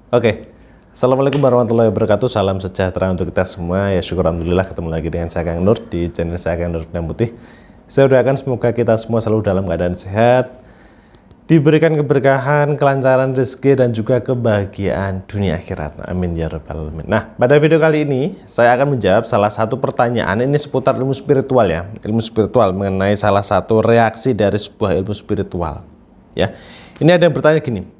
Oke, Assalamualaikum warahmatullahi wabarakatuh. Salam sejahtera untuk kita semua. Ya syukur alhamdulillah ketemu lagi dengan saya Kang Nur di channel saya Kang Nur Hitam Putih. Saya doakan semoga kita semua selalu dalam keadaan sehat, diberikan keberkahan, kelancaran rezeki dan juga kebahagiaan dunia akhirat. Amin ya rabbal alamin. Nah, pada video kali ini saya akan menjawab salah satu pertanyaan ini seputar ilmu spiritual ya. Ilmu spiritual mengenai salah satu reaksi dari sebuah ilmu spiritual. Ya. Ini ada yang bertanya gini.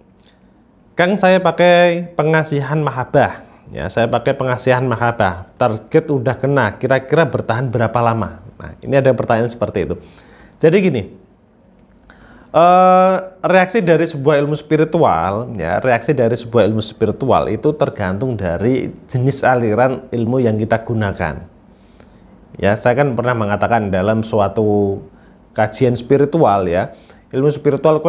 Kang, saya pakai pengasihan mahabbah. Ya, saya pakai pengasihan mahabbah. Target udah kena, kira-kira bertahan berapa lama? Nah, ini ada pertanyaan seperti itu. Jadi gini, reaksi dari sebuah ilmu spiritual, ya, reaksi dari sebuah ilmu spiritual itu tergantung dari jenis aliran ilmu yang kita gunakan. Ya, saya kan pernah mengatakan dalam suatu kajian spiritual ya, ilmu spiritual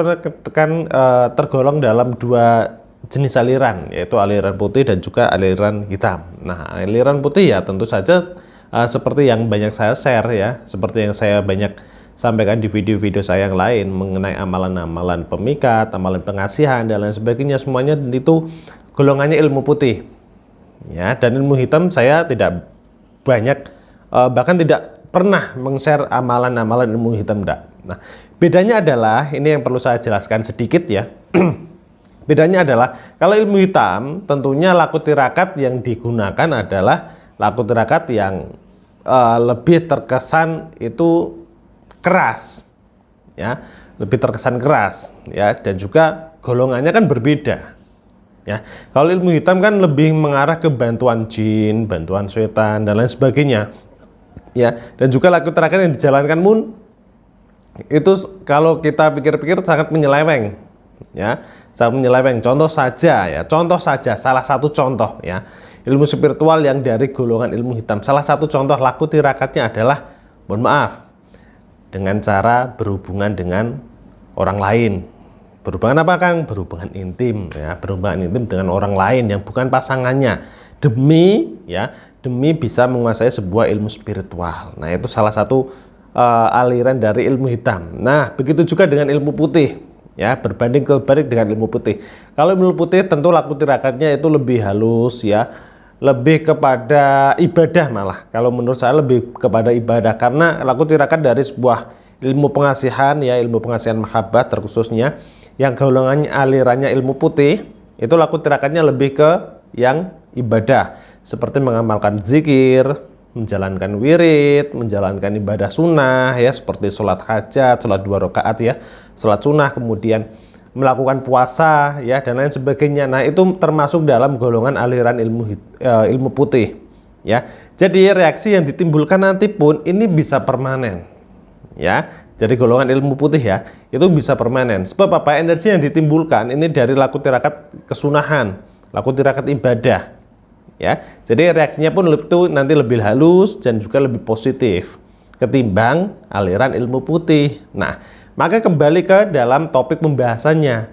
kan tergolong dalam dua jenis aliran, yaitu aliran putih dan juga aliran hitam. Nah, aliran putih ya tentu saja seperti yang banyak saya share ya, seperti yang saya banyak sampaikan di video-video saya yang lain mengenai amalan-amalan pemikat, amalan pengasihan dan lain sebagainya, semuanya itu golongannya ilmu putih. Ya, dan ilmu hitam saya tidak banyak bahkan tidak pernah meng-share amalan-amalan ilmu hitam enggak. Nah, bedanya adalah, ini yang perlu saya jelaskan sedikit ya. Bedanya adalah, kalau ilmu hitam tentunya laku tirakat yang digunakan adalah laku tirakat yang lebih terkesan itu keras. Ya, lebih terkesan keras ya, dan juga golongannya kan berbeda. Ya, kalau ilmu hitam kan lebih mengarah ke bantuan jin, bantuan setan dan lain sebagainya. Ya, dan juga laku tirakat yang dijalankan itu kalau kita pikir-pikir sangat menyeleweng ya, sangat menyeleweng. Contoh saja salah satu contoh ya, ilmu spiritual yang dari golongan ilmu hitam, salah satu contoh laku tirakatnya adalah, mohon maaf, dengan cara berhubungan dengan orang lain. Berhubungan apa Kang? Berhubungan intim ya, berhubungan intim dengan orang lain yang bukan pasangannya, demi bisa menguasai sebuah ilmu spiritual. Nah, itu salah satu aliran dari ilmu hitam. Nah, begitu juga dengan ilmu putih ya, berbanding kebalik dengan ilmu putih. Kalau ilmu putih tentu laku tirakatnya itu lebih halus ya, lebih kepada ibadah malah. Kalau menurut saya lebih kepada ibadah, karena laku tirakat dari sebuah ilmu pengasihan ya, ilmu pengasihan mahabbah terkhususnya yang golongannya alirannya ilmu putih, itu laku tirakatnya lebih ke yang ibadah, seperti mengamalkan zikir, menjalankan wirid, menjalankan ibadah sunnah ya, seperti sholat hajat, sholat 2 rakaat ya, sholat sunnah, kemudian melakukan puasa ya, dan lain sebagainya. Nah, itu termasuk dalam golongan aliran ilmu putih ya. Jadi reaksi yang ditimbulkan nanti pun ini bisa permanen ya. Jadi golongan ilmu putih ya, itu bisa permanen. Sebab apa? Energi yang ditimbulkan ini dari laku tirakat kesunahan, laku tirakat ibadah. Ya, jadi reaksinya pun itu nanti lebih halus dan juga lebih positif ketimbang aliran ilmu putih. Nah, maka kembali ke dalam topik pembahasannya.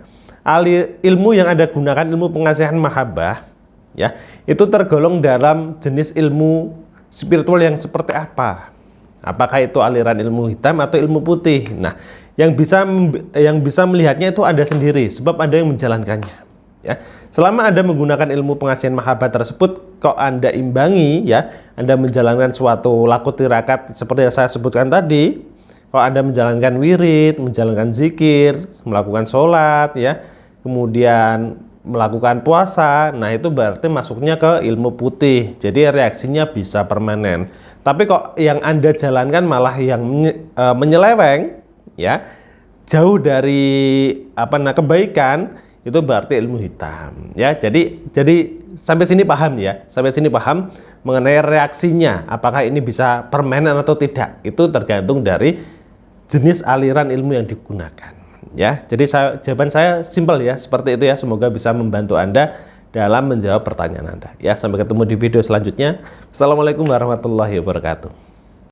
Ilmu yang Anda gunakan, ilmu pengasihan mahabbah, ya, itu tergolong dalam jenis ilmu spiritual yang seperti apa? Apakah itu aliran ilmu hitam atau ilmu putih? Nah, yang bisa melihatnya itu Anda sendiri, sebab Anda yang menjalankannya. Ya, selama Anda menggunakan ilmu pengasihan mahabbah tersebut, kok Anda imbangi ya, Anda menjalankan suatu laku tirakat seperti yang saya sebutkan tadi, kok Anda menjalankan wirid, menjalankan zikir, melakukan sholat ya, kemudian melakukan puasa, nah itu berarti masuknya ke ilmu putih. Jadi reaksinya bisa permanen. Tapi kok yang Anda jalankan malah yang menyeleweng ya, jauh dari kebaikan, itu berarti ilmu hitam ya. Jadi sampai sini paham ya, sampai sini paham mengenai reaksinya, apakah ini bisa permanen atau tidak. Itu tergantung dari jenis aliran ilmu yang digunakan ya. Jadi jawaban saya simpel ya, seperti itu ya. Semoga bisa membantu Anda dalam menjawab pertanyaan Anda ya. Sampai ketemu di video selanjutnya. Assalamualaikum warahmatullahi wabarakatuh.